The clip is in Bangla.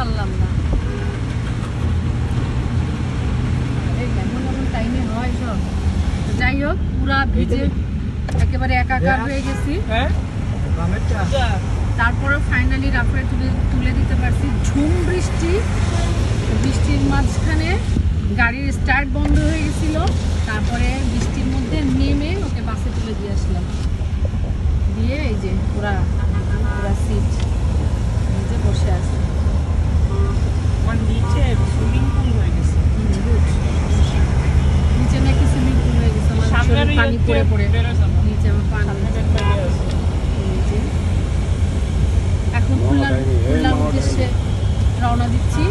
পারলাম না। এমন টাইমে হয় সব। যাই হোক, পুরা ভিজে একেবারে একাকার হয়ে গেছি। তারপরে ফাইনালি রাফায় তুলে দিতে পারছি। ঝুম বৃষ্টির মাঝখানে গাড়ির স্টার্ট বন্ধ হয়ে গেছিল। তারপরে বৃষ্টির মধ্যে নেমে ওকে বাসে তুলে দিয়ে আসলাম। দিয়ে এই যে পুরা সিট নিচে বসে আছে। নিচে সুইমিং পুল হয়ে গেছে। নিচে নাকি সুইমিং পুল হয়ে গেছে। আমার পানি পড়ে পড়ে নিচে আমার পানি। এখন খুলনার উদ্দেশ্যে রওনা দিচ্ছি।